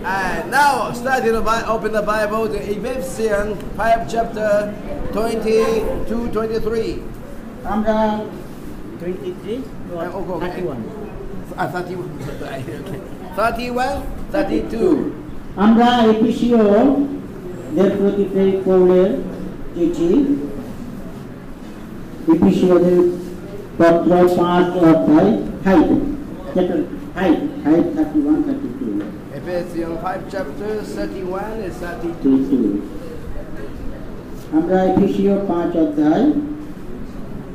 Now, open the Bible to Ephesians 5 chapter 22-23. আমরা 23 31 31, 32. আমরা এফেসীয়দের প্রতি পৌলের চিঠি এফেসীয়দের পত্র 5 অধ্যায় 5 chapter 5 31 32 Ephesians 5 chapter 31 and 32. আমরা এফেসীয় 5 অধ্যায়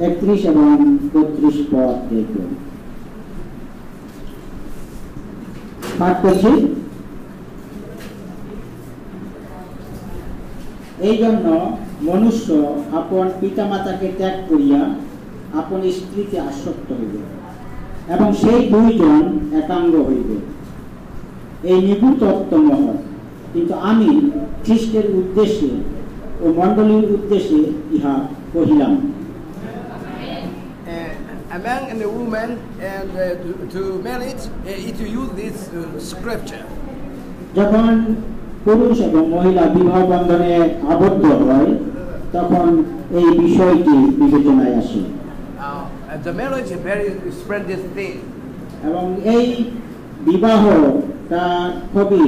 31 এবং 32 পদ দেখব। পাঠ করছি। এই জন্য মনুষ্য আপন পিতামাতাকে ত্যাগ করিয়া আপন স্ত্রীকে আসক্ত হইবে এবং সেই দুইজন একাঙ্গ হইবে। এই নিগূঢ় তত্ত্ব মহৎ, কিন্তু আমি খ্রিস্টের উদ্দেশ্যে ও মণ্ডলীর উদ্দেশ্যে ইহা কহিলাম। A man and a woman, and to marriage, to use this scripture. যখন পুরুষ এবং মহিলা বিবাহ বন্ধনে আবদ্ধ হয় তখন এই বিষয়টি বিবেচনায় আসে। The marriage is very splendid thing. এবং এই বিবাহটা খুবই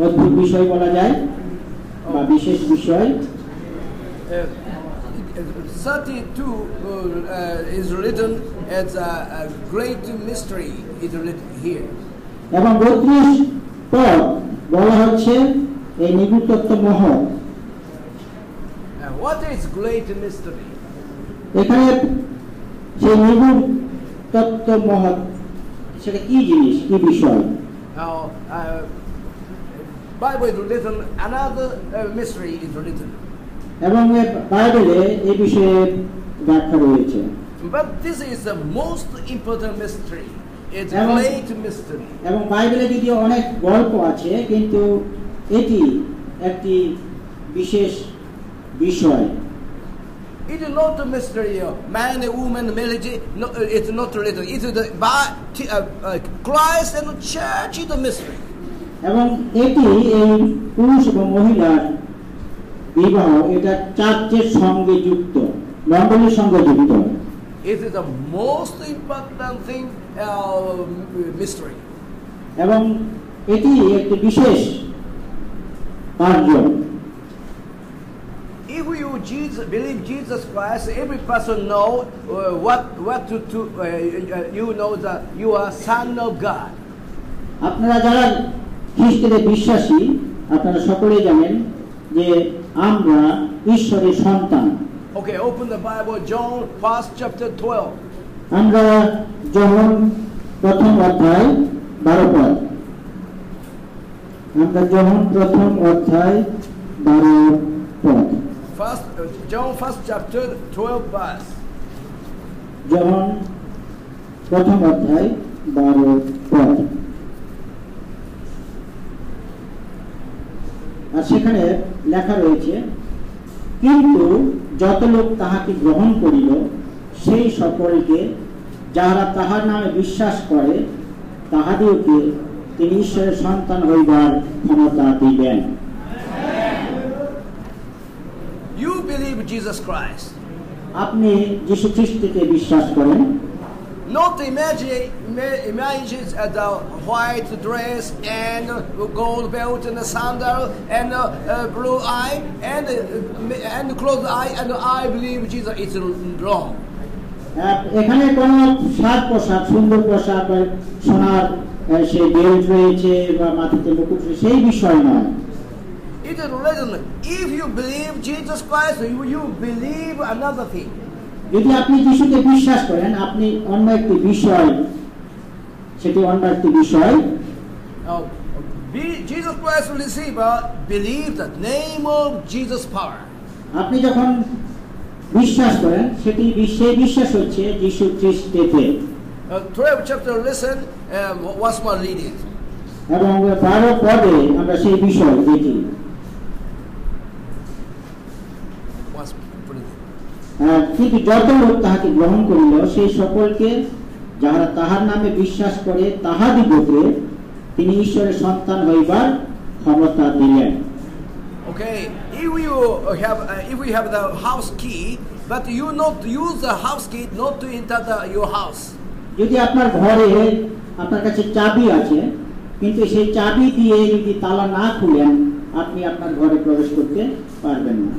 অদ্ভুত বিষয় বলা যায় বা বিশেষ বিষয়। 32 is written as a great mystery. Is written here. এবং 32 পদ বলা হচ্ছে এই নিগূঢ় তত্ত্ব মহৎ। What is great mystery? এখানে সেই নিগূঢ় তত্ত্ব মহৎ সেটা কি জিনিস, কি বিষয়? Now, Bible is written. Another mystery is written. এবং বাইবেলে এই বিষয়ে ব্যাখ্যা রয়েছে। But this is the most important mystery. It's a great mystery. এবং বাইবেলে যদিও অনেক গল্প আছে, কিন্তু এটি একটি বিশেষ বিষয়। It is not a mystery of man and woman marriage. No, it's not written. It is the Christ and the church is the mystery. এবং এটি এই পুরুষ এবং মহিলার বিবাহ, এটা চার্চের সঙ্গে যুক্ত, মণ্ডলীর সঙ্গে যুক্ত। It is the most important thing, mystery. এবং এটি একটি বিশেষ কার্য। If you believe Jesus Christ, every person know what to you know that you are son of God. আপনারা যারা খ্রিস্টে বিশ্বাসী আপনারা সকলেই জানেন যে আমরা ঈশ্বরের সন্তান। Okay, open the Bible, John 1 chapter 12. আমরা যোহন প্রথম অধ্যায় 12 পদ। আমরা যোহন প্রথম অধ্যায় 12 পদ। John 1 chapter 12 verse. যোহন প্রথম অধ্যায় 12 পদ। আর সেখানে লেখা রয়েছে, কিন্তু যত লোক তাহাকে গ্রহণ করিল সেই সকলকে যাহারা তাহার নামে বিশ্বাস করে তাহাদিওকে তিনি ঈশ্বরের সন্তান হইবার ক্ষমতা দিবেন। You believe Jesus Christ. আপনি যীশু খ্রিস্টকে বিশ্বাস করেন। Not imagine the white dress and gold belt and the sandal and blue eye and closed eye and I believe Jesus. It's wrong. এখানে কোন সাজ পোশাক, সুন্দর পোশাক, সোনার সেই বেল্ট রয়েছে বা মাথাতে মুকুট, সেই বিষয় নয়। It is written, if you believe Jesus Christ, you believe another thing. যদি আপনি যিশুকে বিশ্বাস করেন আপনি অন্য একটি বিষয়, সেটি অন্য একটি বিষয়। Jesus Christ receiver believe the name of Jesus power. আপনি যখন বিশ্বাস করেন সেটি সেই বিশ্বাস হচ্ছে যিশু খ্রিস্টেতে। 12 chapter listen, once more read it. এবং 12 পদে আমরা সেই বিষয় দেখি। কিন্তু যত লোক তাহাকে গ্রহণ করিল সেই সকলকে যাহারা তাহার নামে বিশ্বাস করে তাহাদিগকে তিনি ঈশ্বরের সন্তান হইবার ক্ষমতা দিলেন। Okay, if we have the house key, but you not use the house key not to enter your house. যদি আপনার ঘরে আপনার কাছে চাবি আছে, কিন্তু সেই চাবি দিয়ে যদি তালা না খুলেন, আপনি আপনার ঘরে প্রবেশ করতে পারবেন না।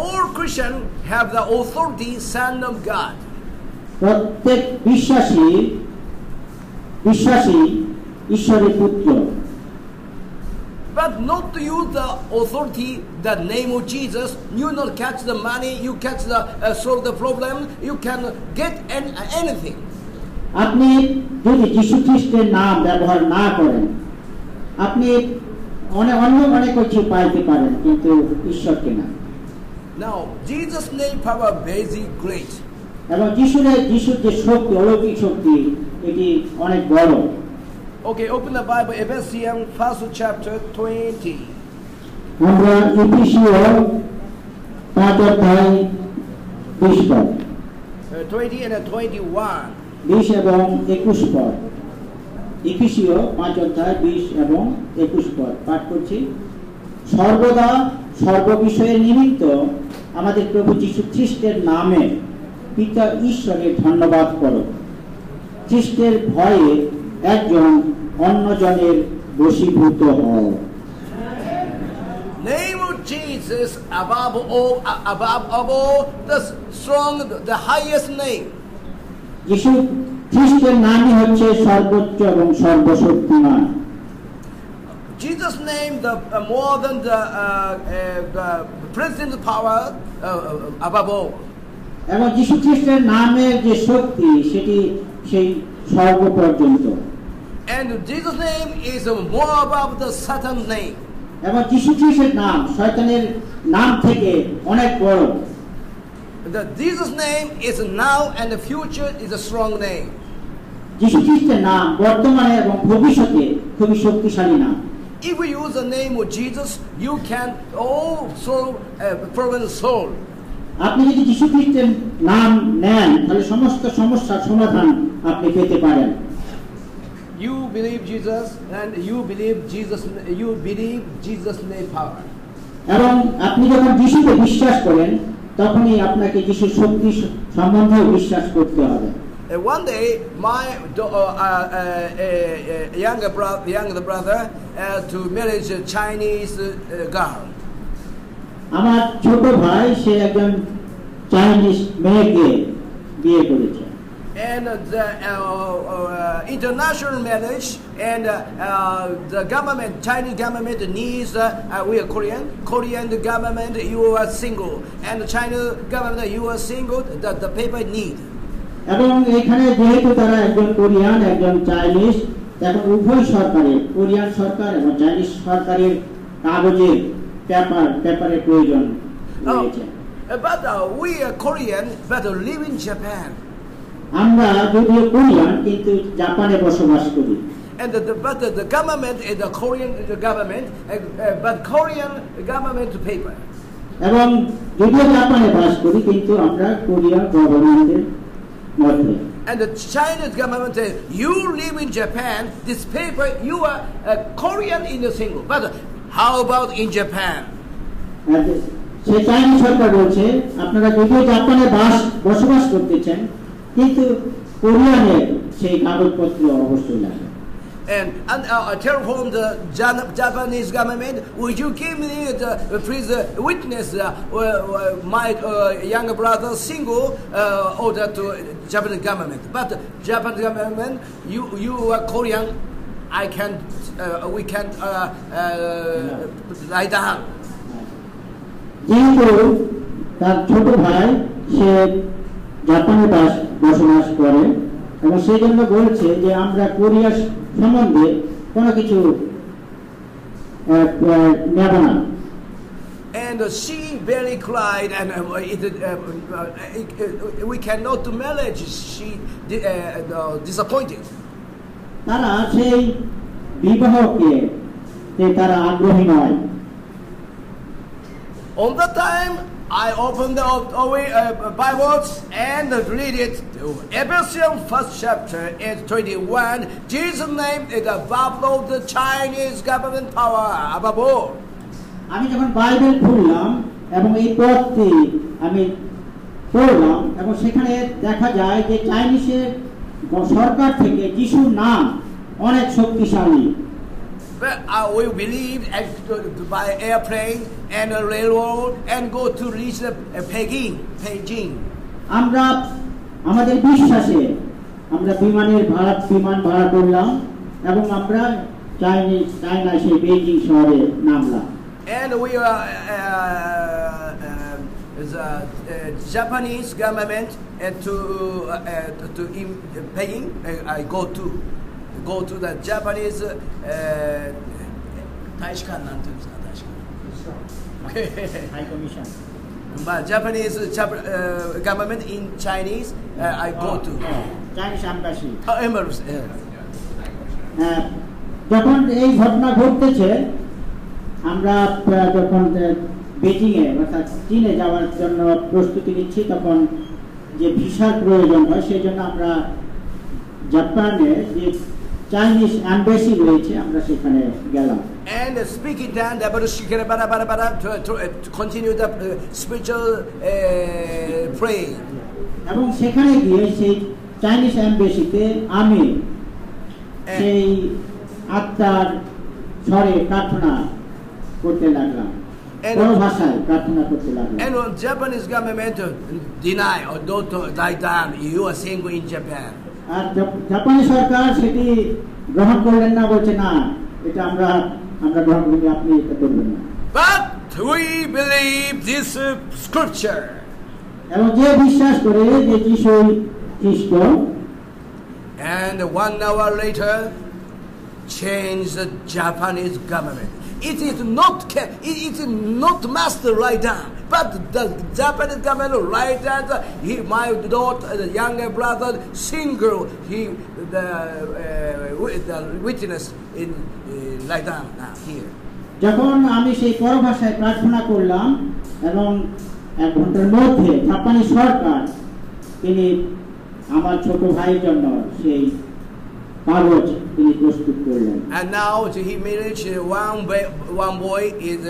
All Christians have the authority, Son of God. প্রত্যেক বিশ্বাসী ঈশ্বরের পুত্র। But not to use the authority, the name of Jesus. You not catch the money, you catch the solve the problem. You can get anything. আপনি যদি যীশু খ্রিস্টের নাম ব্যবহার না করেন, আপনি অনেক কিছু পাইতে পারেন, কিন্তু ঈশ্বরকে না। Now, Jesus' name power very great. এবং যিশুর যে শক্তি, অলৌকিক শক্তি, এটি অনেক বড়। Okay, open the Bible, Ephesians 1st chapter 20. আমরা এফেসীয় 5 অধ্যায় 20 পদ, 20 and 21. 20 এবং 21 পদ। এফেসীয় 5 অধ্যায় 20 এবং 21 পদ পাঠ করছি। সর্বদা সর্ববিষয়ের নিমিত্ত আমাদের প্রভু যীশু খ্রিস্টের নামে পিতা ঈশ্বরের ধন্যবাদ করো। খ্রিস্টের ভয়ে একজন অন্যজনের বশীভূত হও। Name of Jesus above all, the strong, the highest name. যীশু খ্রিস্টের নামই হচ্ছে সর্বোচ্চ এবং সর্বশক্তিমান। Jesus' name more than the present power above all. এবং যীশু খ্রিস্টের নামের যে শক্তি, সেটি সেই সর্বপর্যন্ত। And Jesus' name is more above the Satan's name. এবং যীশু খ্রিস্টের নাম শয়তানের নাম থেকে অনেক বড়। The Jesus' name is now and the future is a strong name. যীশু খ্রিস্টের নাম বর্তমানে এবং ভবিষ্যতে খুবই শক্তিশালী নাম। If we use the name of Jesus, you can also problem solve. আপনি যদি যীশু খ্রিস্টের নাম নেন, তাহলে সমস্ত সমস্যার সমাধান আপনি পেতে পারেন। You believe Jesus, and you believe Jesus' name power. এবং আপনি যখন যীশুকে বিশ্বাস করেন, তখনই আপনাকে যীশুর শক্তি সম্বন্ধেও বিশ্বাস করতে হবে। One day, my younger brother to marry a Chinese girl. আমার ছোট ভাই সে একজন চাইনিজ মেয়েকে বিয়ে করেছে। And the international marriage and the government, Chinese government needs, we are Korean government, you are single, and the China government, you are single, the paper need. এবং এখানে যেহেতু তারা একজন কোরিয়ান, একজন চাইনিজ, এখন উভয় সরকারের, কোরিয়ান সরকার এবং চাইনিজ সরকারের কাগজের পেপারের প্রয়োজন রয়েছে। But we are Korean, but live in Japan. আমরা যদিও কোরিয়ান, কিন্তু জাপানে বসবাস করি। And but the government is the Korean government, but Korean government paper. এবং যদিও জাপানে বাস করি, কিন্তু আমরা কোরিয়ান গভর্নমেন্টের মধ্যে। And the Chinese government says, you live in Japan, this paper, you are Korean in a single. But how about in Japan? সেই Chinese সরকার বলছে, আপনারা যদিও জাপানে বসবাস করতেছেন, কিন্তু কোরিয়ানের সেই কাগজপত্র অবশ্যই লাগে। And telephone the Japanese government, would you give me please witness my younger brother single order to Japanese government? But Japanese government, you are Korean, we can't write down. যেহেতু তার ছোট ভাই সে জাপানে বসবাস করে এবং সেই জন্য বলছে যে আমরা কোরিয়া সম্বন্ধে কোনো কিছু নেব না। And she very cried, and we cannot do marriage. She disappointed. তারা সেই বিবাহকে তারা আগ্রহী নয়। On that time, I open the Bibles and read it. Ephesians 1st chapter is 21. Jesus' name is above all the Chinese government power above all. আমি যখন Bible খুললাম এবং এই পদটি আমি পড়লাম এবং সেখানে দেখা যায় যে চাইনিজের সরকার থেকে যিশুর নাম অনেক শক্তিশালী। But we believe by airplane and a railroad and go to reach Beijing. আমরা আমাদের বিশ্বাসে আমরা বিমান ভাড়া করলাম এবং আমরা চায়না সেই বেইজিং শহরে নামলাম। And we are the Japanese government to Beijing. I go to the Japanese Taishikan. High Commission. But Japanese government in Chinese, I go to Chinese embassy. Embassy. যখন এই ঘটনা ঘটতেছে আমরা যখন বেজিংয়ে অর্থাৎ চীনে যাওয়ার জন্য প্রস্তুতি নিচ্ছি তখন যে ভিসার প্রয়োজন হয় সেই জন্য আমরা জাপানে যে চাইনিজ এমবাসি রয়েছে আমরা সেখানে গেলাম। And speaking down to continue the spiritual praying. এবং সেখানে গিয়ে সেই চাইনিজ এমবাসিতে আমি সেই আত্মার স্বরে প্রার্থনা করতে লাগলাম, কোন ভাষায় প্রার্থনা করতে লাগলাম। And Japanese government deny or don't die down. You are single in Japan. আর জাপানি সরকার সেটি গ্রহণ করলেন না, বলছে না এটা আমরা গ্রহণ করি, আপনি এটা করবেন না। But we believe this scripture. এবং যে বিশ্বাস করে যে যিশু খ্রিস্ট, and 1 hour later change the Japanese government. It is not master write down, but the Japanese government write that my daughter, the younger brother, single, the witness in write down now here. যখন আমি সেই পরভাষায় প্রার্থনা করলাম এবং 1 ঘন্টার মধ্যে জাপানি সরকার তিনি আমার ছোট ভাইয়ের জন্য সেই কাগজ তিনি প্রস্তুত করলেন। And now he married one boy is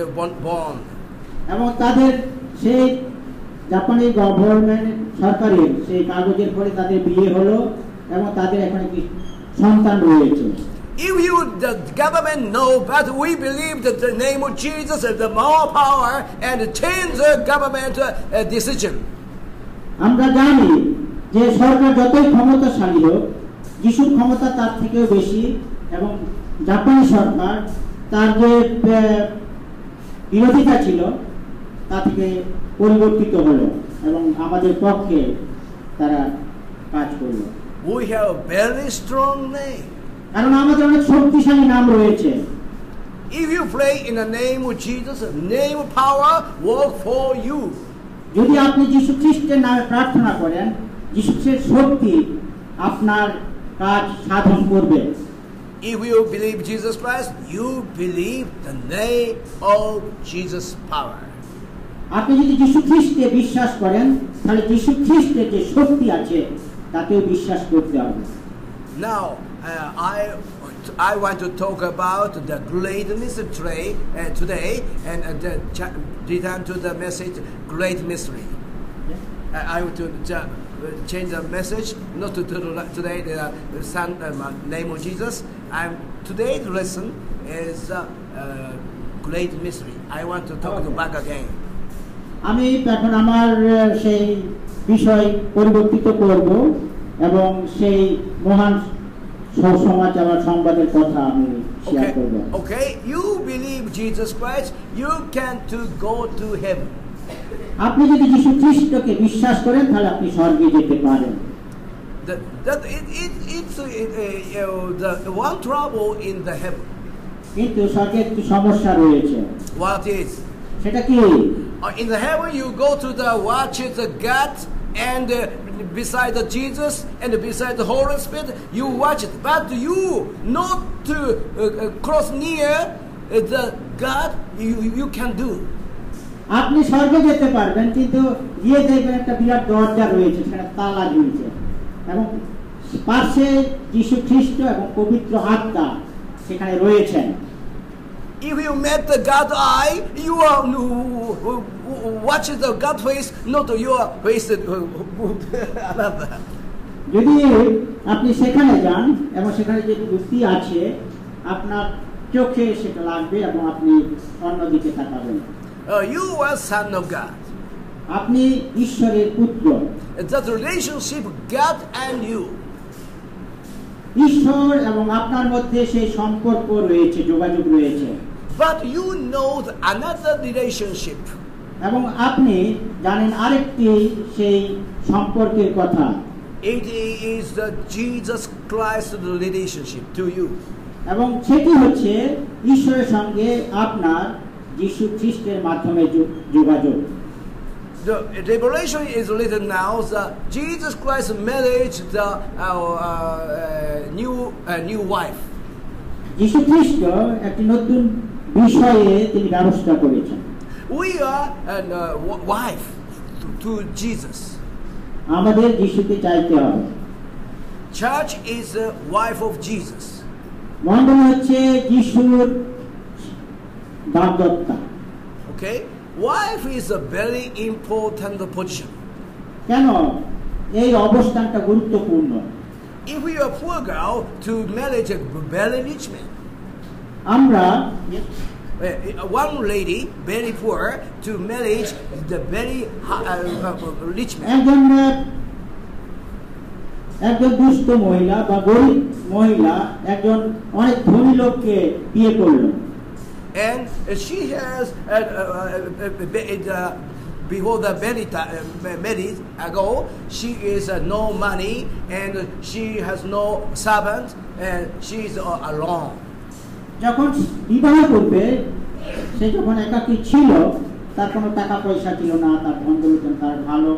born. এবং তাদের সেই জাপানি গভর্নমেন্ট সরকারের সেই কাগজের পরে তাদের বিয়ে হলো এবং তাদের এখন একটি সন্তান রয়েছে। If the government know, but we believe that the name of Jesus has the more power and change the government decision. আমরা জানি যে সরকার যতই ক্ষমতাশালী হোক, যিশুর ক্ষমতা তার থেকেও বেশি এবং জাপানি সরকার তার যে বিরোধিতা ছিল তা থেকে পরিবর্তিত হলো এবং আমাদের পক্ষে তারা কাজ করলো। We have a very strong name. কারণ আমাদের অনেক শক্তিশালী নাম রয়েছে। If you pray in the name of Jesus, name of power work for you. যদি আপনি যিশু খ্রিস্টের নামে প্রার্থনা করেন, যিশুর শক্তি আপনার কাজ সাধন করবে। If you believe Jesus Christ, you believe the name of Jesus power. আপনি যদি যিশু খ্রিস্টে বিশ্বাস করেন তাহলে যিশু খ্রিস্টের যে শক্তি আছে তাতেও বিশ্বাস করতে হবে। Now I want to talk about the great mystery today and return to the message great mystery. I want to change the message, not to today the name of Jesus. Today's lesson is great mystery. I want to talk back again. আমি এখন আমার সেই বিষয় পরিবর্তিত করব এবং সেই মহান সুসমাচার সংবাদের কথা আমি শেয়ার করব। Okay, you believe Jesus Christ, you can go to heaven. আপনি যদি যিশু খ্রিস্টকে বিশ্বাস করেন তাহলে আপনি স্বর্গে যেতে পারেন। It's the one trouble in the heaven. কিন্তু স্বর্গে একটি সমস্যা রয়েছে। What is? সেটা কি? In the heaven you go to the watch the God and beside the Jesus and beside the Holy Spirit you watch it, but you not to cross near the God you can do. আপনি স্বর্গে যেতে পারবেন, কিন্তু গিয়ে দেখবেন একটা বিরাট দরজা রয়েছে, সেখানে তালা ঝুলছে এবং পাশে যীশু খ্রিস্ট এবং পবিত্র আত্মা সেখানে রয়েছেন। If you met the God eye, you are watching the God face, not your face. Another. যদি আপনি সেখানে যান এবং সেখানে যে মূর্তি আছে, আপনার চোখে সেটা লাগবে এবং আপনি অন্যদিকে তাকাবেন। You are son of God. আপনি ঈশ্বরের পুত্র। The relationship God and you. ঈশ্বর এবং আপনার মধ্যে সেই সম্পর্ক রয়েছে, যোগাযোগ রয়েছে। But you know another relationship. এবং আপনি জানেন আরেকটি সেই সম্পর্কের কথা। It is the Jesus Christ relationship to you. এবং সেটি হচ্ছে ঈশ্বরের সঙ্গে আপনার যীশু খ্রিস্টের মাধ্যমে যোগাযোগ। The revelation is written now. Jesus Christ married the new wife. যীশু খ্রিস্ট একটি নতুন বিষয়ে তিনি ব্যবস্থা করেছেন। We are a wife to Jesus. আমাদের যিশুকে চাইতে হবে। Church is the wife of Jesus. মণ্ডলী হচ্ছে যিশুর দাম্পত্য। Okay, wife is a very important position. কেন এই অবস্থানটা গুরুত্বপূর্ণ? If we are poor girl to marry a very rich man, আমরা one lady very poor to marry the very rich man. একজন দুস্থ মহিলা বা গরিব মহিলা একজন অনেক ধনী লোককে বিয়ে করলো। And she has before the marriage ago, she is no money and she has no servant and she is alone. যখন বিবাহ করবে সে যখন একাকী ছিল, তার কোনো টাকা পয়সা ছিল না, তার ধন দৌলত, তার ভালো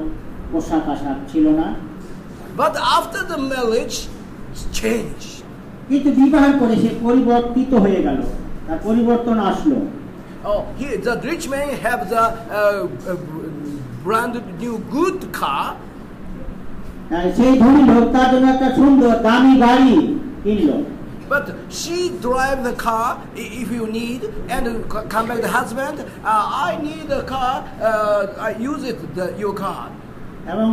পোশাক আশাক ছিল না। But after the marriage, change. কিন্তু বিবাহের পরে সে পরিবর্তিত হয়ে গেল, তার পরিবর্তন আসলো। Oh, the rich man have the brand new good car. সেই ধনী লোক তার জন্য একটা সুন্দর দামি গাড়ি কিনলো। But she drive the car if you need, and come back the husband. I need a car. I use it your car. এবং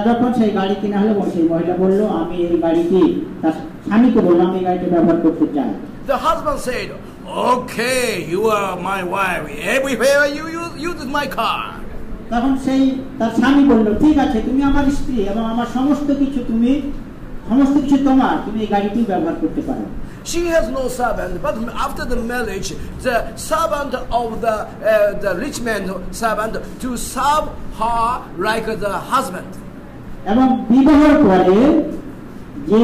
যখন সেই গাড়ি কিনা হলো, সেই মহিলা বললো আমি এই গাড়িটি, তার স্বামীকে বললো আমি এই গাড়িটি ব্যবহার করতে চাই। The husband said, "Okay, you are my wife. Everywhere you use my car." তখন সেই তার স্বামী বললো ঠিক আছে, তুমি আমার স্ত্রী এবং আমার সমস্ত কিছু তোমার, তুমি এই গাড়িটি ব্যবহার করতে পারো। She has no servant, but after the marriage, the servant of the rich man servant to serve her like the husband. এবং বিবাহের পরে যে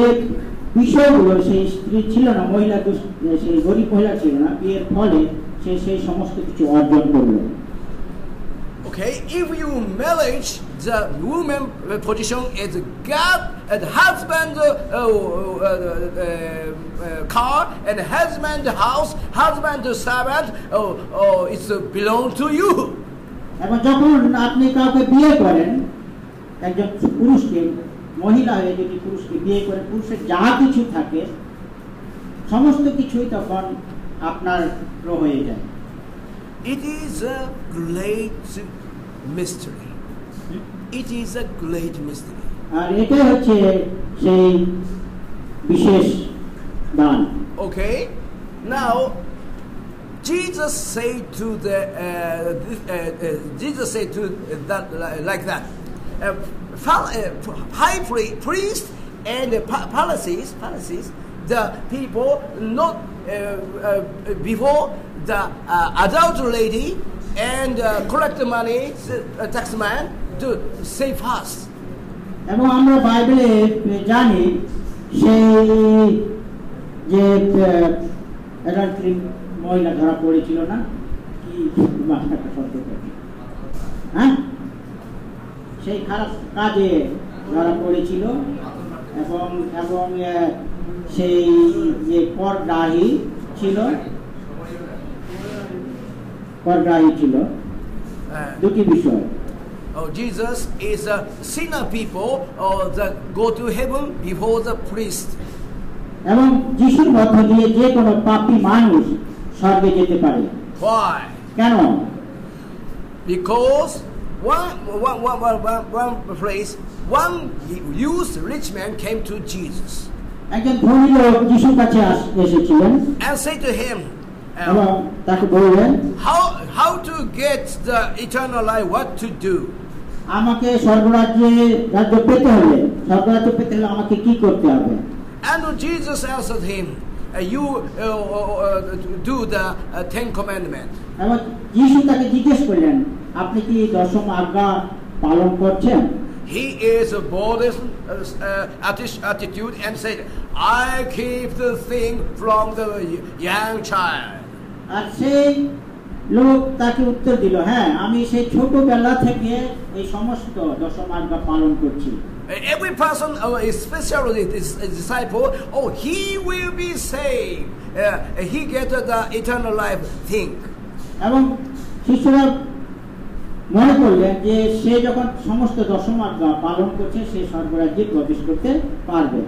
বিষয়গুলো সেই স্ত্রী ছিল না, মহিলা, সেই গরিব মহিলা ছিল না, বিয়ের ফলে সে সেই সমস্ত কিছু অর্জন করলো। Okay, if you marriage the woman position is God and husband car and husband house, husband servant, it's belong to you. এবং যখন আপনি কাউকে বিয়ে করেন, একজন পুরুষকে, মহিলা হয়ে যদি পুরুষকে বিয়ে করেন, পুরুষের যা কিছু থাকে সমস্ত কিছুই তখন আপনার হয়ে যায়। It is a great mystery. It is a great mystery. আর এটা হচ্ছে সেই বিশেষ দান। Okay, now Jesus said to that like that. High priest and Pharisees, the people not before the adult lady and collect the money, tax man to save us. এবং আমরা বাইবেলে জানি সেই যে অ্যাডাল্টারি মহিলা ধরা পড়েছিল না, কি মাস্টারটা শব্দ করে, হ্যাঁ, সেই খারাপ কাজে ধরা পড়েছিল এবং সেই যে করগ্রাহী ছিল দুটি বিষয়। Jesus is a sinner people that go to heaven before the priest. এবং যিশুর মধ্য দিয়ে যে কোনো পাপী মানুষ স্বর্গে যেতে পারে। Why? কেন? Because one place, one used rich man came to Jesus. একজন ধনী লোক যিশুর কাছে এসেছিলেন and say to him, এবং তাকে বললেন, how to get the eternal life, what to do? আমাকে রাজ্য পেতে হলে আমাকে কি করতে হবে? And Jesus answered him, you do the 10 commandments. এবং যিশু তাকে জিজ্ঞেস করলেন, আপনি কি দশম আজ্ঞা পালন করছেন? He is a bold attitude and said, I keep the thing from the young child. আর সেই লোক তাকে উত্তর দিল, হ্যাঁ, আমি সেই ছোটবেলা থেকে এই সমস্ত দশম আজ্ঞা পালন করছি। Every person, especially this disciple, he will be saved. He get the eternal life thing. এবং শিষ্যরা মনে করলেন যে সে যখন সমস্ত দশম আজ্ঞা পালন করছে সে স্বর্গরাজ্যে প্রবেশ করতে পারবে।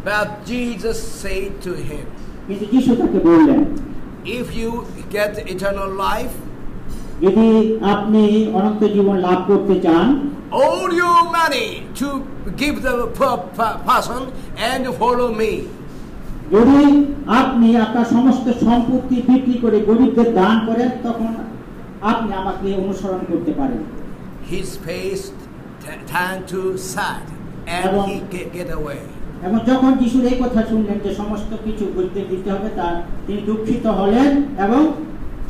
But Jesus said to him, কিন্তু যিশু তাকে বললেন, if you get eternal life, যদি আপনি অনন্ত জীবন লাভ করতে চান, all your money to give the person and follow me. যদি আপনি আপনার সমস্ত সম্পত্তি বিক্রি করে গরিবদের দান করেন, তখন আপনি আমাকে অনুসরণ করতে পারেন। His face turned to sad and he get away. এবং যখন যিশুর এই কথা শুনলেন যে সমস্ত কিছু গরিবদের দিতে হবে, তিনি দুঃখিত হলেন এবং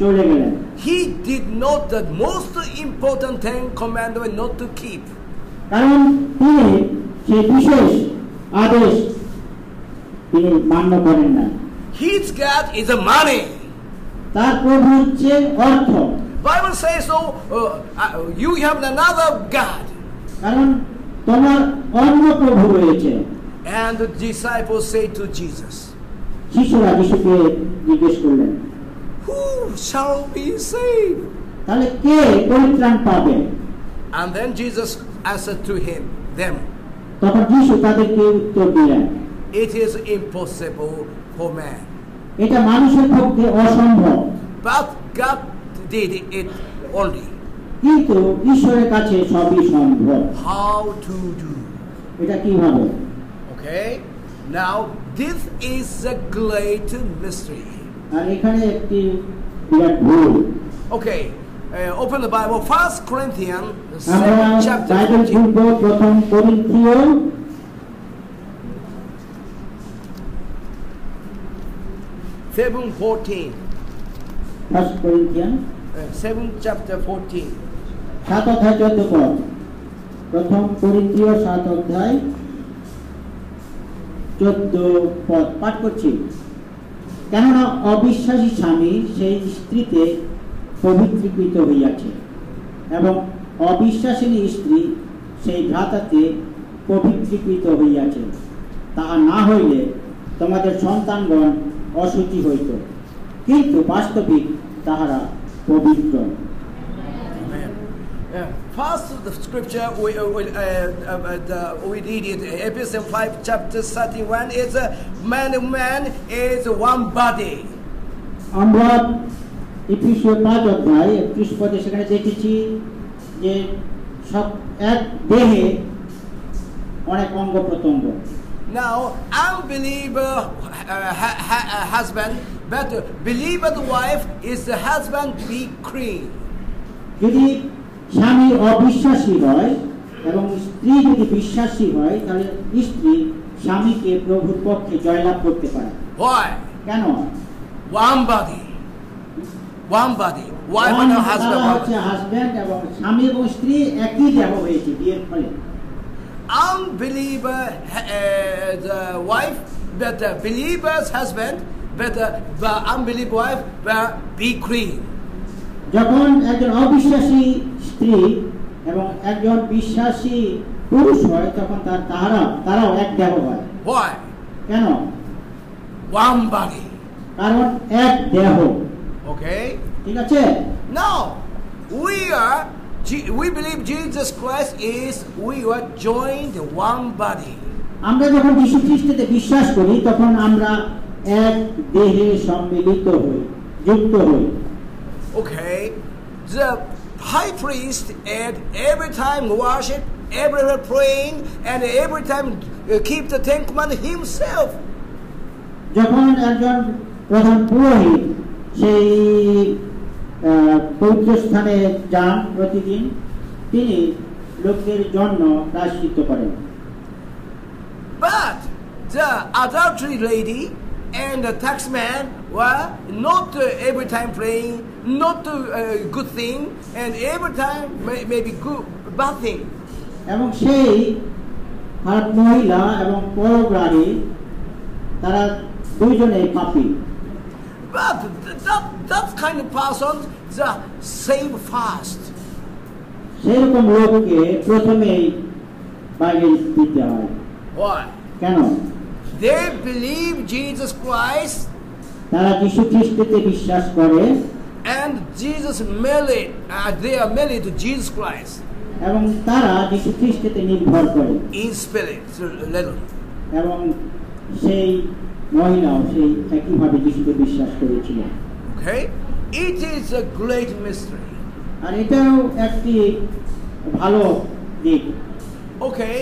চলে গেলেন। He did not the most important 10 commandment not to keep. কারণ তিনি সেই বিশেষ আদেশ তিনি মান্য করেন না। His God is the money. তার প্রভু হচ্ছে অর্থ। Bible says so. You have another God. কারণ তোমার অন্য প্রভু রয়েছে। And the disciples say to Jesus, শিষ্যরা যিশুকে জিজ্ঞেস করলেন, who shall be saved? তাহলে কে পরিত্রাণ পাবে? And then Jesus answered to them. তখন যিশু তাদেরকে উত্তর দিলেন, it is impossible for man. এটা মানুষের পক্ষে অসম্ভব। But God did it only. কিন্তু ঈশ্বরের কাছে সবই সম্ভব। How to do? এটা কিভাবে? Okay. Now this is a great mystery. আর এখানে একটি বিরাট ভুল। Okay. Open the Bible, 1 Corinthians chapter 14. প্রথম করিন্থীয় 7:14. 1 Corinthians 7 chapter 14. 7 অধ্যায় 14 পদ। প্রথম করিন্থীয় 7 অধ্যায় 14 পদ পাঠ করছি। কেননা অবিশ্বাসী স্বামী সেই স্ত্রীতে পবিত্রীকৃত হইয়াছে এবং অবিশ্বাসিনী স্ত্রী সেই ভ্রাতাতে পবিত্রীকৃত হইয়াছে। তাহা না হইলে তোমাদের সন্তানগণ অশুচি হইত, কিন্তু বাস্তবিক তাহারা পবিত্র। First, the scripture we read it. Ephesians 5 chapter 31 is man is one body. আমরা এফেসীয় 5 অধ্যায় 31 পদে সেখানে দেখেছি যে সব এক দেহে অনেক অঙ্গ প্রত্যঙ্গ। Now, unbeliever husband, but believer wife is the husband be clean. যদি স্বামী অবিশ্বাসী হয় এবং স্ত্রী যদি বিশ্বাসী হয়, তাহলে স্ত্রী স্বামীকে প্রভুর পক্ষে জয়লাভ করতে পারে। Why? কেন? One body. One body. Wife and husband. Husband এবং স্বামী এবং স্ত্রী একই দেহ হয়েছে বিয়ের ফলে। Unbeliever the wife, but the believer's husband, but the unbeliever wife will be clean. যখন একজন অবিশ্বাসী স্ত্রী এবং একজন বিশ্বাসী পুরুষ হয়, তখন তারাও এক দেহ হয়। Why? কেন? One body. কারণ এক দেহ। Okay? ঠিক আছে? No. we believe Jesus Christ is, we are joined one body. আমরা যখন যীশু খ্রিস্টতে বিশ্বাস করি তখন আমরা এক দেহে সম্মিলিত হই, যুক্ত হই। Okay, the high priest and every time worship, everywhere praying, and every time keep the Ten Commandments himself. যখন একজন প্রধান পুরোহিত সেই পবিত্র স্থানে যান প্রতিদিন, তিনি লোকদের জন্য প্রায়শ্চিত্ত করেন। But the adultery lady and the taxman were not every time praying, not a good thing, and every time maybe good bad thing. এবং সেই মহিলা এবং পরগ্রাহী তারা দুইজনেই পাপী। But that kind of person, the save fast. সেরকম লোককে প্রথমেই বাইরে দিতে হয়। Why? কেন? They believe Jesus Christ, তারা যীশু খ্রিস্টতে বিশ্বাস করে, and Jesus married. They are married to Jesus Christ. এবং তারা যীশু খ্রিস্টতে নির্ভর করে In spirit, এবং সেই মহিলাও সেই একইভাবে যীশুকে বিশ্বাস করেছিল। Okay, it is a great mystery. আর এটাও একটি ভালো দিক। Okay,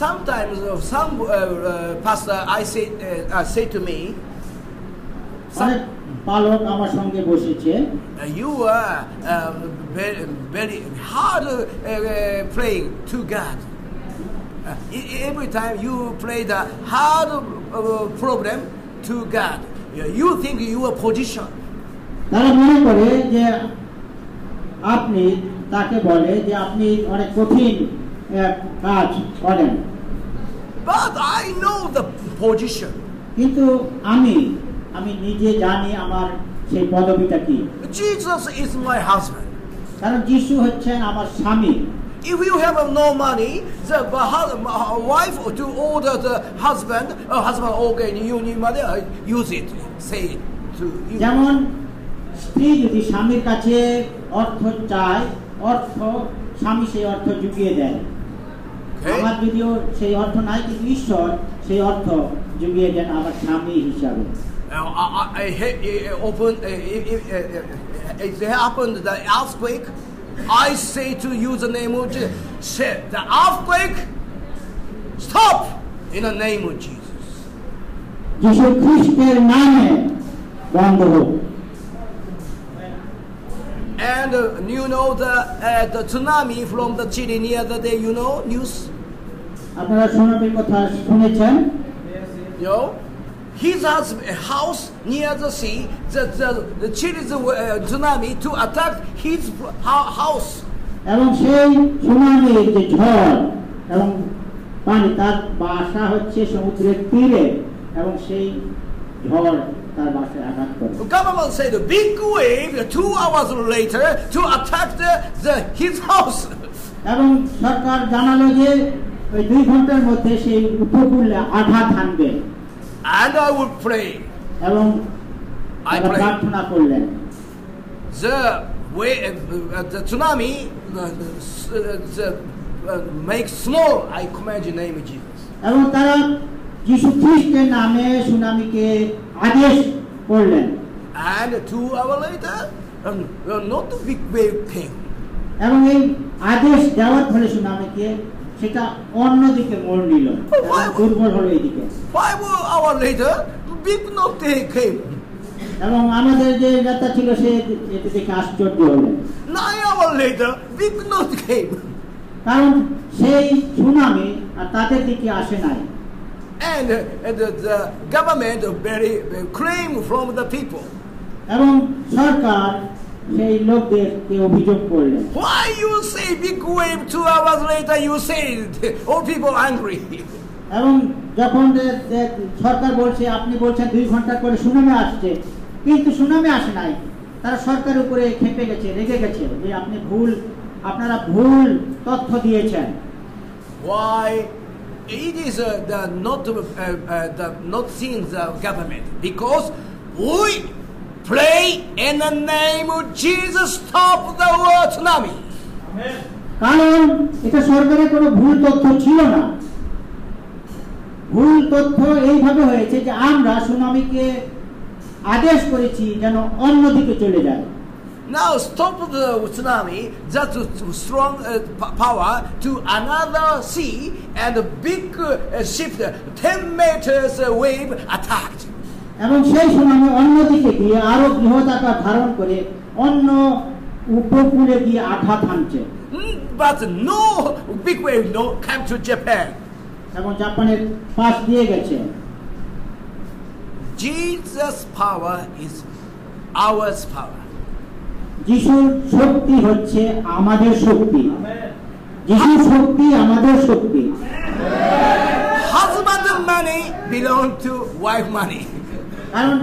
sometimes some pastor say to me, অনেক পালক আমার সঙ্গে বসেছে, you are very hard praying to God. Every time you pray the hard problem to God, you think your position. তারা মনে করে যে আপনি তাকে বলে যে আপনি অনেক কঠিন কাজ করেন। But I know the position. কিন্তু আমি নিজে জানি আমার সেই পদবিটা কি। Jesus is my husband. কারণ যিশু হচ্ছেন আমার স্বামী। If you have no money, the wife to order the husband, okay, you need money, use it, say it to you. যেমন স্ত্রী যদি স্বামীর কাছে অর্থ চায়, স্বামী সেই অর্থ জুগিয়ে দেয়। আমার যদিও সেই অর্থ নাই, কিন্তু ঈশ্বর সেই অর্থ জুগিয়ে দেন আমার স্বামী হিসাবে। If there happened the earthquake, I say to you the name of Jesus, say the earthquake stop in the name of Jesus. যীশু খ্রিস্টের নামে বন্ধ হোক। And you know the tsunami from the Chile near the day, you know news. আপনারা সুনামির কথা শুনেছেন? You know, his house near the sea. The Chile's tsunami to attack his house. এবং সেই সুনামির যে ঝড় এবং পানি, তার বাসা হচ্ছে সমুদ্রের তীরে, এবং সেই ঝড় তার বাসায় আঘাত করে। The government said a big wave 2 hours later to attack his house. এবং সরকার জানালো যে ওই 2 ঘন্টার মধ্যে সেই উপকূলে আঘাত হানবে। And I would pray. এবং প্রার্থনা করলেন। The tsunami makes small. I command in the name of Jesus. এবং তারা যীশু খ্রিস্টের নামে সুনামিকে আদেশ করলেন। And 2 hours later, not a big wave came. এবং এই আদেশ দেওয়ার ফলে সুনামিকে সেটা অন্যদিকে মোড় নিল, দুর্বল হলো এইদিকে। 5 hours later, big note came. এবং আমাদের যে নেতা ছিল সে এটা দেখে আশ্চর্য হলেন। 9 hours later, big note came. কারণ সেই সুনামি আর তাদের দিকে আসে নাই। And the government very claim from the people. এবং সরকার সেই লোকদেরকে অভিযোগ করলেন। Why you say big wave 2 hours later? You say all people angry. এবং যখন সরকার বলছে, আপনি বলছেন 2 ঘন্টা করে সুনামি আসছে, কিন্তু সুনামি আসে নাই, তারা সরকারের উপরে ক্ষেপে গেছে, রেগে গেছে যে আপনারা ভুল তথ্য দিয়েছেন। Why? It is not seeing the government, because Pray in the name of Jesus, stop the world tsunami. কারণ এটা সরকারের কোনো ভুল তথ্য ছিল না। ভুল তথ্য এইভাবে হয়েছে যে আমরা সুনামিকে আদেশ করেছি যেন অন্যদিকে চলে যায়। Now stop the tsunami, just strong power to another sea, and a big ship, 10 meters wave attacked. এবং সেই সুনামি অন্যদিকে গিয়ে আরো বৃহৎ আকার ধারণ করে অন্য উপকূলে গিয়ে আঘাত হানছে। But no big wave no came to Japan. এবং জাপানের পাশ দিয়ে গেছে। Jesus' power is our power. যিশুর শক্তি হচ্ছে আমাদের শক্তি। যিশুর শক্তি আমাদের শক্তি। Husband money belong to wife money. কারণ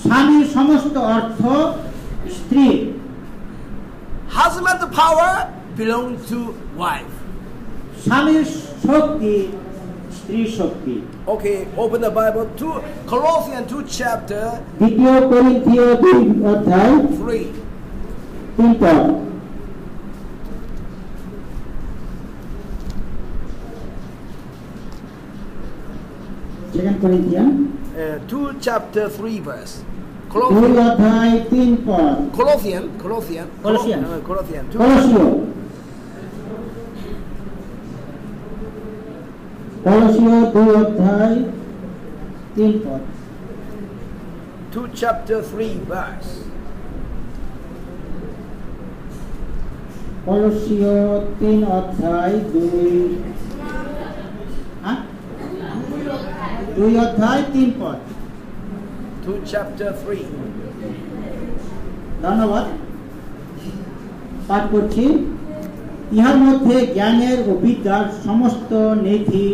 স্বামীর সমস্ত অর্থ স্ত্রীর। Husband power belong to wife. স্বামীর শক্তি স্ত্রীর শক্তি। Okay, open the Bible to Colossians 2 chapter 2 করিন্থীয় 2 অধ্যায় 3. 3 পদ। Second Corinthian 2 chapter 3 verse. 2 অধ্যায় 3 পদ। Colossians. Colossians. Colossians. কলসীয় 2 অধ্যায় 3 পদ। 2 chapter 3 verse. কলসীয় 3 অধ্যায় 2 অধ্যায় 3 পদ। 2 chapter 3. ধন্যবাদ। পাঠ করছি। ইহার মধ্যে জ্ঞানের ও বিদ্যার সমস্ত নিধি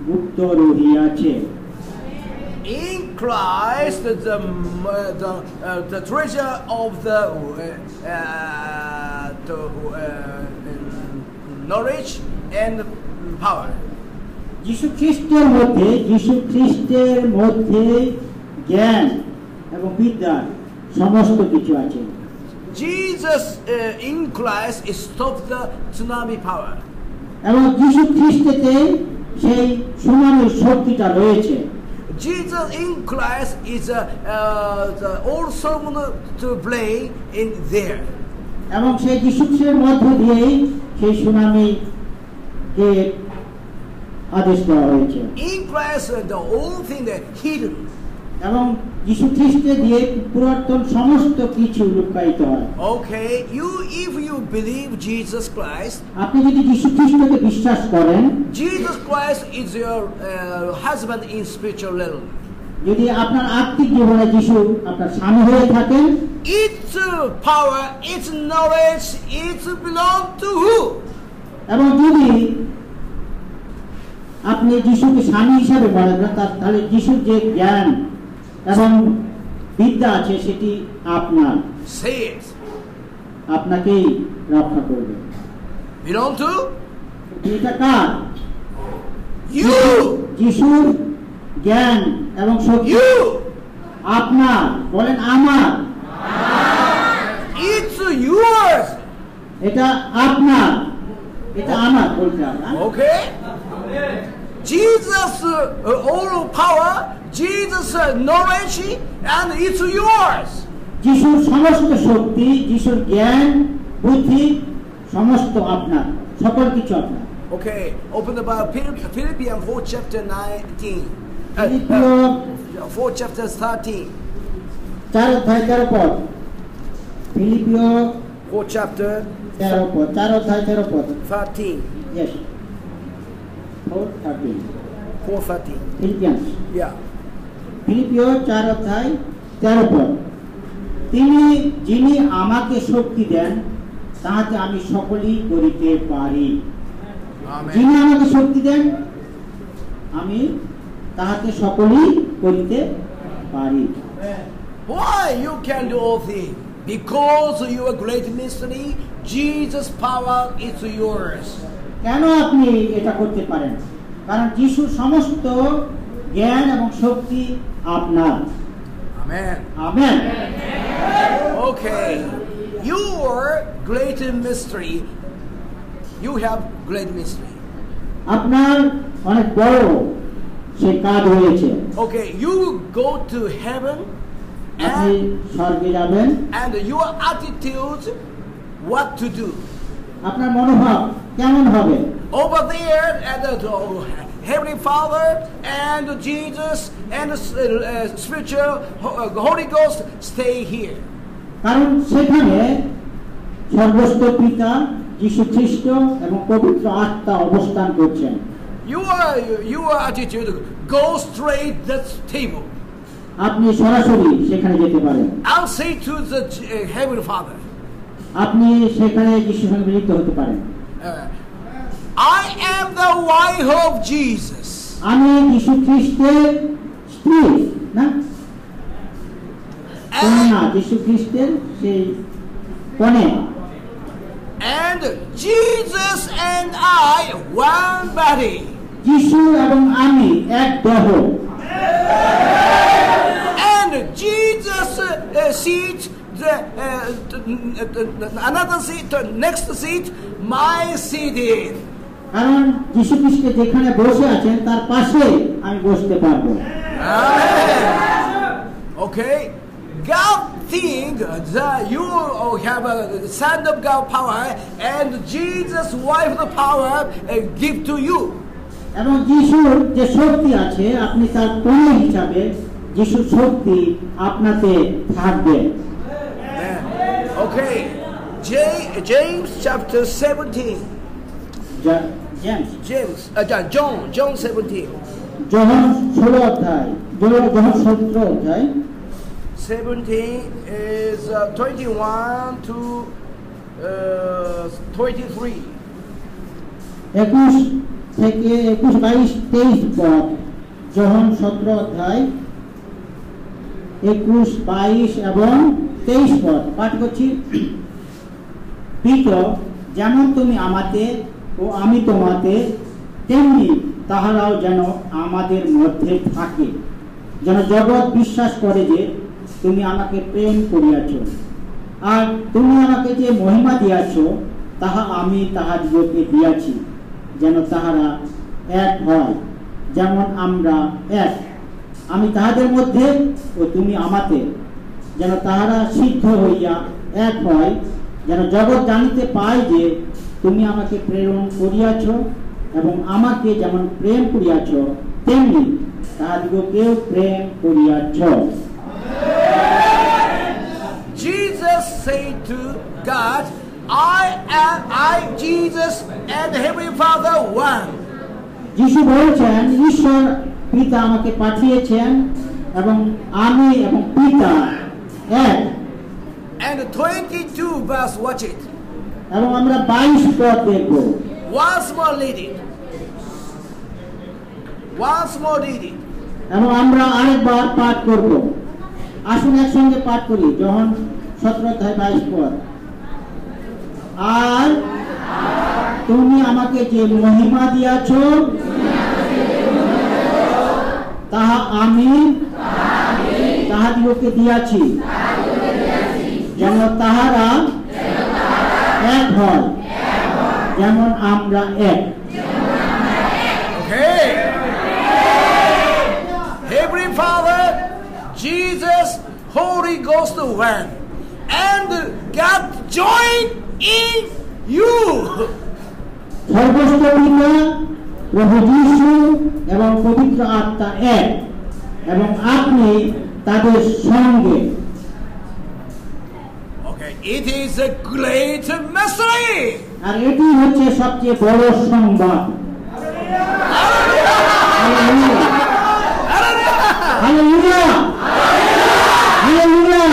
গুপ্ত রহিয়াছে। In Christ, the treasure of the knowledge and power. যীশু খ্রিস্টের মধ্যে জ্ঞান এবং বিদ্যার সমস্ত কিছু আছে। Jesus in Christ stopped the tsunami power. এবং যীশু খ্রিস্টেতে সেই সুনামির শক্তিটা রয়েছে। Jesus in Christ is the also to play in there. এবং সেই যীশু খ্রিস্টের মধ্য দিয়েই সেই সুনামিকে আদেশ দেওয়া হয়েছে। In Christ, the whole thing that hidden. এবং যীশু খ্রিস্টে দিয়ে পুরাতন সমস্ত কিছু লুকায়িত হয়। Okay, if you believe Jesus Christ, আপনি যদি যীশু খ্রিস্টকে বিশ্বাস করেন, Jesus Christ is your husband in spiritual level. যদি আপনার আত্মিক জীবনে যীশু আপনার স্বামী হয়ে থাকেন, Its power, its knowledge, it belong to who? এবং যদি আপনি যীশুকে স্বামী হিসাবে মনে করেন, তাহলে যীশুর যে জ্ঞান এবং বিদ্যা আছে সেটি আপনার। Say it. আপনাকেই রক্ষা করবে। Belong to এটা কার? you. যিশুর জ্ঞান এবং শক্তি You. আপনার। বলেন আমার। It's yours. এটা আপনার। এটা আমার বলতে হবে। Okay. Jesus all power, Jesus knowledge, and it's yours. যিশুর সমস্ত শক্তি, যিশুর জ্ঞান, বুদ্ধি সমস্ত আপনার, সকল কিছু আপনার। Okay, open the Bible, Philippians 4 chapter 19. 4 chapter 13. 4 অধ্যায় 13 পদ। ফিলিপিও 4 chapter 13 পদ। 4 অধ্যায় 13 পদ। 13. Yes. 4:13. 4:13. ফিলিপিয়ান্স। Yeah. ফিলিপিও 4 অধ্যায় 13 পদ। যিনি আমাকে শক্তি দেন, তাহাতে আমি সকলই করিতে পারি। Amen. যিনি আমাকে শক্তি দেন, আমি তাহাতে সকলই করিতে পারি। Why you can do all things? Because you are great mystery. Jesus' power is yours. কেন আপনি এটা করতে পারেন? কারণ যিশুর সমস্ত জ্ঞান এবং শক্তি আপনার। Amen. Amen. Okay. Your great mystery. You have great mystery. আপনার অনেক বড় সে কাজ হয়েছে। Okay, you go to heaven আপনি স্বর্গে যাবেন, and your attitude, what to do. আপনার মনোভাব কেমন হবে? Over there at the Heavenly Father and Jesus and spiritual Holy Ghost stay here. কারণ সেখানে সর্বস্ব পিতা, যীশু খ্রিস্ট এবং পবিত্র আত্মা অবস্থান করছেন। Your attitude go straight that table. আপনি সরাসরি সেখানে যেতে পারেন। I'll say to the Heavenly Father. আপনি সেখানে যীশুর সঙ্গে মিলিত হতে পারেন। I am the wife of Jesus. আমি যীশু খ্রিস্টের স্ত্রী, না? কন্যা, যীশু খ্রিস্টের সেই কন্যা। And Jesus and I one body. যীশু এবং আমি এক দেহ। And Jesus seat another seat, next seat, my seat is. কারণ যীশু খ্রিস্ট যেখানে বসে আছেন তার পাশে আমি বসতে পারবো। Okay, God think that you have a Son of God power and Jesus wife the power give to you. এবং যিশুর যে শক্তি আছে আপনি তার কন্যা হিসাবে যিশুর শক্তি আপনাতে থাকবে। Okay, James chapter 17. John 17. যোহন 16 অধ্যায়, যোহন 17 অধ্যায় 17 is 21 to 23. 21 থেকে 21, 22, 23 পদ। যোহন 17 অধ্যায় 21, 22 এবং 23 পদ পাঠ করছি। পিতা, যেমন তুমি আমাতে ও আমি তোমাতে, তেমনি তাহারাও যেন আমাদের মধ্যে থাকে, যেন জগৎ বিশ্বাস করে যে তুমি আমাকে প্রেম করিয়াছ। আর তুমি আমাকে যে মহিমা দিয়াছ তাহা আমি তাহাদিগকে দিয়াছি, যেন তাহারা এক হয়, যেমন আমরা এক। আমি তাহাদের মধ্যে ও তুমি আমাতে, যেন তাহারা সিদ্ধ হইয়া এক হয়, যেন জগৎ জানিতে পায় যে তুমি আমাকে প্রেরণ করিয়াছ এবং আমাকে যেমন প্রেম করিয়াছ তেমনি তাহাদিগকেও প্রেম করিয়াছ। Jesus said to God, I Jesus and Heavenly Father one. যিশু বলছেন ঈশ্বর পিতা আমাকে পাঠিয়েছেন এবং আমি এবং পিতা এক। And 22 verse, watch it. এবং আমরা 22 পদ দেখব। Once more read it. Once more read it. এবং আমরা আরেকবার পাঠ করব। আসুন একসঙ্গে পাঠ করি। যোহন 17 অধ্যায় 22 পদ। আর তুমি আমাকে যে মহিমা দিয়াছ তাহা আমি তাহাদিগকে দিয়াছি, যেন তাহারা এক হয়, যেমন আমরা এক। Okay. Heavenly Father, Jesus, Holy Ghost one, and God join in you. সর্বস্ব পিতা, প্রভু যীশু এবং পবিত্র আত্মা এক, এবং আপনি তাদের সঙ্গে। Okay, it is a great mystery. আর এটি হচ্ছে সবচেয়ে বড় সংবাদ। Hallelujah, hallelujah, hallelujah,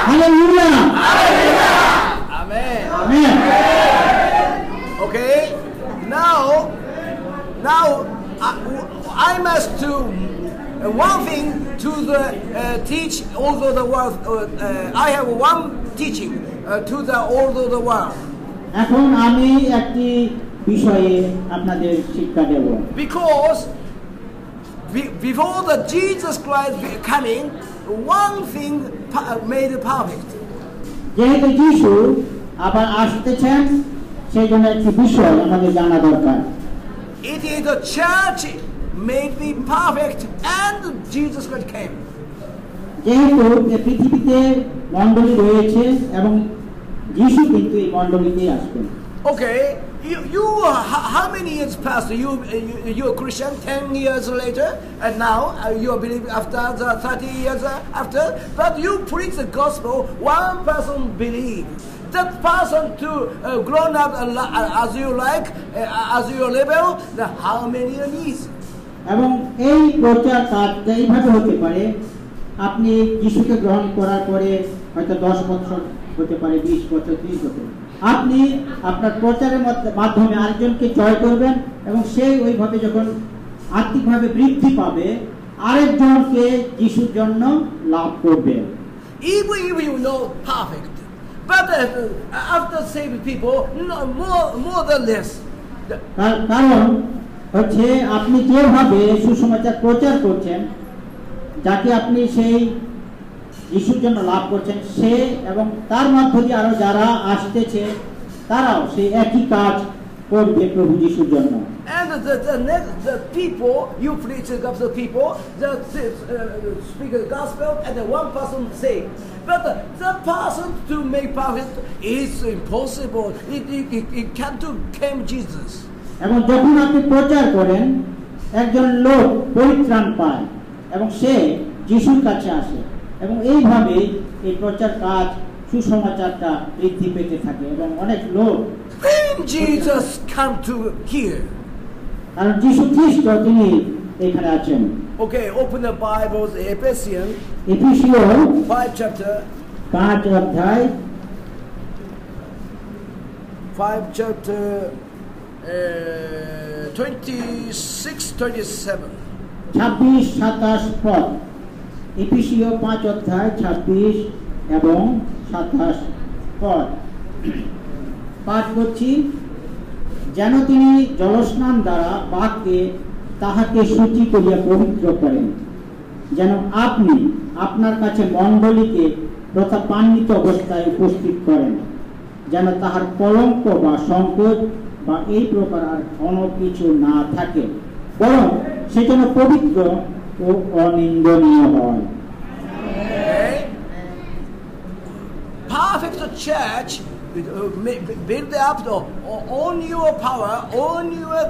hallelujah. Amen. Amen. Okay, now I must do one thing to the teach all over the world. I have one teaching to the all over the world. এখন আমি একটি বিষয়ে আপনাদের শিক্ষা দেব। Because before the Jesus Christ coming, one thing made perfect. যেহেতু যিশু আবার আসতেছেন, সেই জন্য একটি বিষয় আমাদের জানা দরকার। It is the church made me perfect, and Jesus Christ came. যেহেতু এই পৃথিবীতে মণ্ডলী রয়েছে এবং যিশু কিন্তু এই মণ্ডলীতে আসবেন। Okay, you how many years passed? You're a Christian 10 years later, and now you are believing after the 30 years after. But you preach the gospel, one person believe. That person to grown up as you like, as your level. How many years? এবং এই প্রচার কাজটা এইভাবে হতে পারে, আপনি যিশুকে গ্রহণ করার পরে হয়তো 10 বছর হতে পারে, 20 বছর, 30 বছর, আপনি আপনার প্রচারের মাধ্যমে আরেকজনকে জয় করবেন এবং সেই ওইভাবে যখন আর্থিকভাবে বৃদ্ধি পাবে, আরেকজনকে যিশুর জন্য লাভ করবে। Even if you know perfect, but after saving people, no, more than less. কারণ হচ্ছে আপনি যেভাবে সুসমাচার প্রচার করছেন, যাকে আপনি সেই যিশুর জন্য লাভ করছেন, সে এবং তার মধ্য দিয়ে আরো যারা আসতেছে তারাও সেই একই কাজ করবে প্রভু যিশুর জন্য। And the people you preach the gospel, people that speak the gospel, and the one person say, but the person to make perfect is impossible. It can't come Jesus. এবং যখন আপনি প্রচার করেন, একজন লোক পরিত্রাণ পায় এবং সে যিশুর কাছে আসে, এবং এইভাবে এই প্রচার কাজ সুসমাচারটা বৃদ্ধি পেতে থাকে এবং অনেক লোক When Jesus come to here, কারণ যিশু খ্রিস্ট তিনি এখানে আছেন। Okay, open the Bibles, Ephesians, এফেসীয় 5 chapter, 5 অধ্যায় 5 chapter, 26, 27. 26-27 পদ। এফেসীয় 5 অধ্যায় 26 এবং 27 পদ পাঠ করছি। যেন তিনি জলস্নান দ্বারা পাককে তাহাকে শুচি করিয়া পবিত্র করেন, যেন আপনি আপনার কাছে মণ্ডলীকে প্রতাপান্বিত অবস্থায় উপস্থিত করেন, যেন তাহার কলঙ্ক বা সংকোচ বা এই প্রকার আর কোনো কিছু না থাকে, বরং সে যেন পবিত্র ও অনিন্দনীয় হয়। Perfect church build up on your power, on your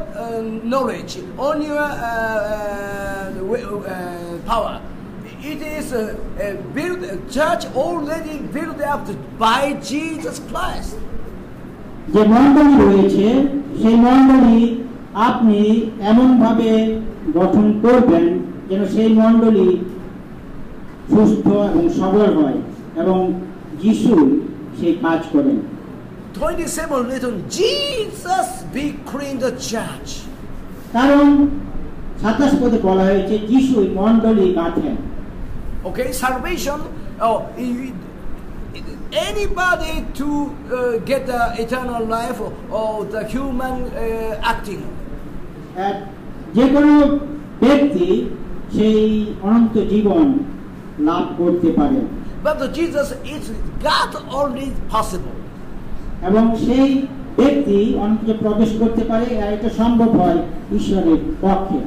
knowledge, on your power. It is built church already built up by Jesus Christ. যে মণ্ডলী রয়েছে সেই মণ্ডলী আপনি এমন ভাবে গঠন করবেন যেন সেই মণ্ডলী সুস্থ এবং সবল হয় এবং যিশু সেই কাজ করেন। 27 written, Jesus be clean the church. কারণ 27 পদে বলা হয়েছে যিশু মণ্ডলী গাঁথেন। Okay, salvation. Anybody to get the eternal life or the human acting. যে কোনো ব্যক্তি সেই অনন্ত জীবন লাভ করতে পারে। But Jesus is God only possible. এবং সেই ব্যক্তি অন্তরে প্রবেশ করতে পারে, এটা সম্ভব হয় ঈশ্বরের পক্ষে।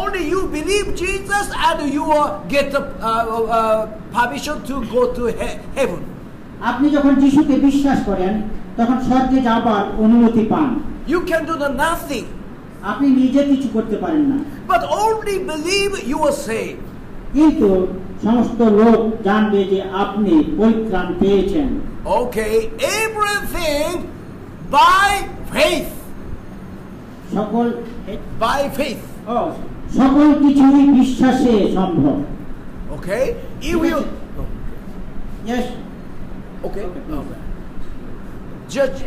Only you believe Jesus and you get the permission to go to heaven. আপনি যখন যিশুকে বিশ্বাস করেন তখন স্বর্গে যাবার অনুমতি পান। You can do nothing. আপনি নিজে কিছু করতে পারেন না। But only believe you are saved. কিন্তু সমস্ত লোক জানবে যে আপনি পরিত্রাণ পেয়েছেন। Okay, everything by faith. সকল by faith. সকল কিছুই বিশ্বাসে সম্ভব। Okay, if you yes. Okay. Church,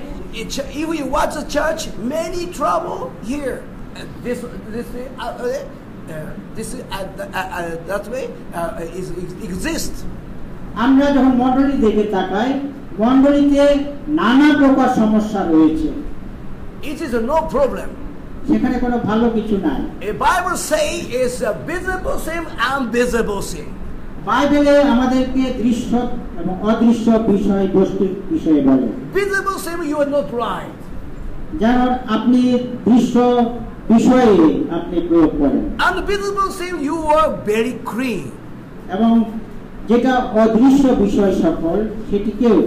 if you watch the church, many trouble here. This that way exists. আমরা যখন মণ্ডলী দিকে তাকাই, মণ্ডলীতে নানা প্রকার সমস্যা রয়েছে। It is no problem. সেখানে কোনো ভালো কিছু নাই। A Bible say is a visible sin and visible sin. বাইবেলে আমাদেরকে দৃশ্য এবং অদৃশ্য বিষয় বস্তুর বিষয়ে বলে। Visible sin, you are not right. যেমন আপনি দৃশ্য বিষয়ে আপনি প্রয়োগ করেন। Invisible sin, you are very clean. এবং যেটা অদৃশ্য বিষয় সকল সেটিকেও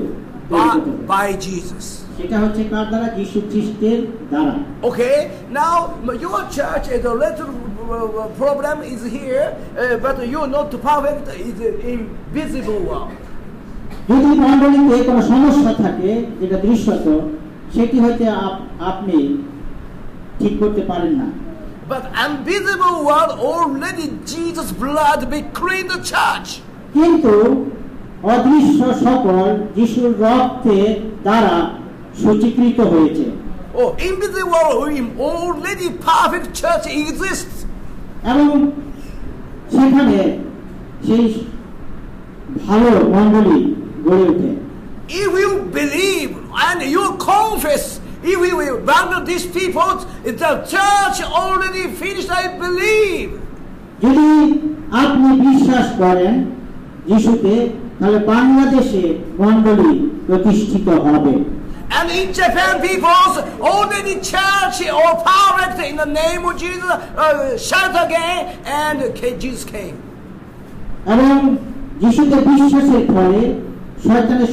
By Jesus. সেটা হচ্ছে কার দ্বারা? যীশু খ্রিস্টের দ্বারা। Okay, now your church is a little problem is here, but you are not perfect. Is invisible one. যদি মণ্ডলীতে কোনো সমস্যা থাকে যেটা দৃশ্যত, সেটি হয়তো আপনি ঠিক করতে পারেন না। But invisible one, already Jesus' blood be clean the church. কিন্তু অদৃশ্য সকল যিশুর রক্তের দ্বারা সূচীকৃত হয়েছে। Oh, invisible, already perfect church exists. এবং সেখানে সেই ভালো মণ্ডলী গড়ে ওঠে। If you believe and you confess, if you abandon these people, the church already finished, I believe. যদি আপনি বিশ্বাস করেন যিশুকে, তাহলে বাংলাদেশে মণ্ডলী প্রতিষ্ঠিত হবে। And in Japan, people's already church or perfect in the name of Jesus, shout again, and Jesus came. এবং যিশুকে বিশ্বাসের ফলে শয়তানের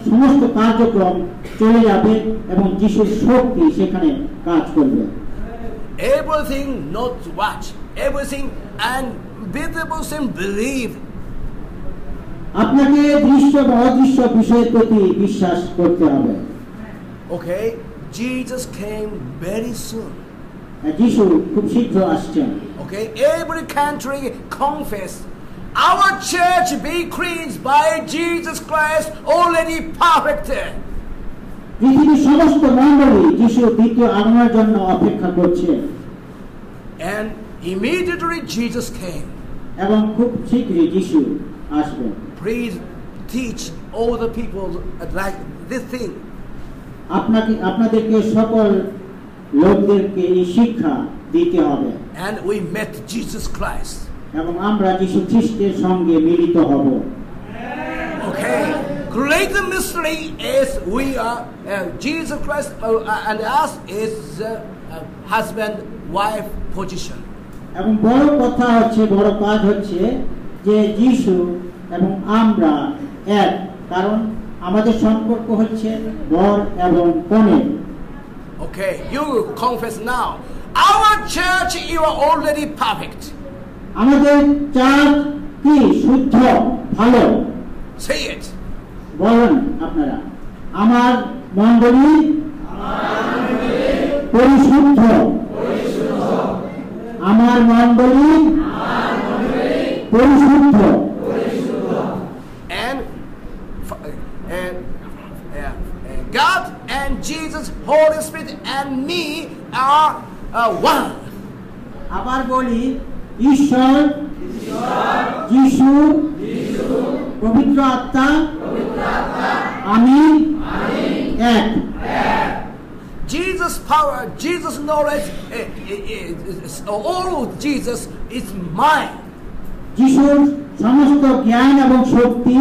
সমস্ত কার্যক্রম চলে যাবে এবং যিশুর শক্তি সেখানে কাজ করবে। Everything not watch, everything and visible sin believe. আপনাকে দৃশ্য বা অদৃশ্য বিষয়ের প্রতি বিশ্বাস করতে হবে। Okay, Jesus came very soon. যিশু খুব শীঘ্র আসছেন। Okay, every country confess. Our church be cleansed by Jesus Christ, already perfected. পৃথিবীর সমস্ত মণ্ডলী যিশুর দ্বিতীয় আগমনের জন্য অপেক্ষা করছে। And immediately Jesus came. এবং খুব শীঘ্রই যিশু আসবেন। Please teach all the people like this thing. আপনাদেরকে সকল লোকদেরকে এই শিক্ষা দিতে হবে। And we met Jesus Christ. এবং আমরা যিশু খ্রিস্টের সঙ্গে মিলিত হব। Okay, great mystery is we are Jesus Christ and us is husband-wife position. এবং বড় কথা হচ্ছে, বড় কাজ হচ্ছে যে যিশু এবং আমরা এক, কারণ আমাদের সম্পর্ক হচ্ছে বর এবং কনে। Okay, you confess now. Our church, you are already perfect. আমাদের চার্চ কি শুদ্ধ, ভালো? Say it. বলেন আপনারা। আমার মণ্ডলী পরিশুদ্ধ। আমার মণ্ডলী পরিশুদ্ধ। And God and Jesus, Holy Spirit and me are one. আবার বলি, ঈশ্বর, যিশু, পবিত্র আত্মা, আমি এক। Jesus' power, Jesus' knowledge, all of Jesus is mine. যিশুর সমস্ত জ্ঞান এবং শক্তি